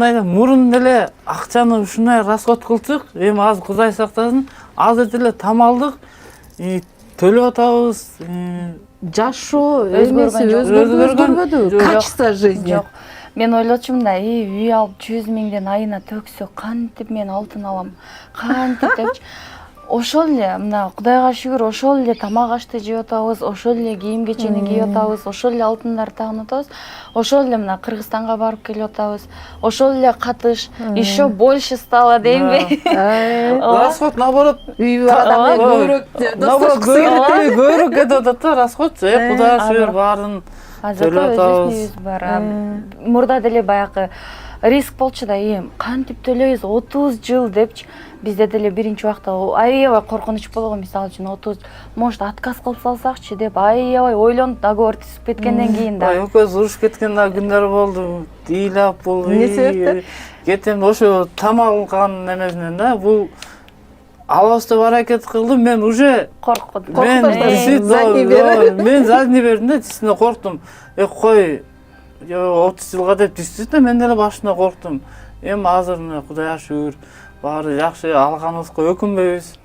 мындай да мурун деле акчаны ушундай расход кылчык, эми азыр Кудай сактасын, азыр деле тамалдык төлөп атабыз. Жашоо эмеси өзгөрбөдүбү? Качество жизни. Жок. Мен ойлочумун да, үй алып 100 миңден айына төксө кантип мен алтын алам, кантип депчи. Ошол эле мына Кудайга шүгүр, ошол эле тамак ашты жеп атабыз, ошол эле кийим кечени кийип атабыз, ошол эле алтындарды тагынып атабыз. Ошол эле мына Кыргызстанга барып келип атабыз. Ошол эле катыш, еще больше стало деймби? Расход наоборот, Үй бар адам көбүрөөк көбүрөөк кетип атат да расходчу. Кудайга шүгүр баарын төлөп атабыз. Өзүбүз бар. Мурда деле баягы риск болчу да, кантип төлөйбүз 30 жыл депчи. Бизде деле биринчи убакта аябай коркунуч болгон, мисалы үчүн 30, может отказ кылып салсакчы деп аябай ойлонуп, договор түзүп кеткенден кийин да. Экөөбүз урушуп кеткен да күндөр болду. Ыйлап бул. Эмне себептен? Кетем ошо тамагын эмесинен да, бул алабыз деп аракет кылдым, мен уже Коркуп мен задний бердим да, тисине корктум. Кой 30 жылга деп действительно мен деле башында корктум. Эми азыр мына Кудайга шүгүр, баары жакшы, алганыбызга өкүнбөйбүз.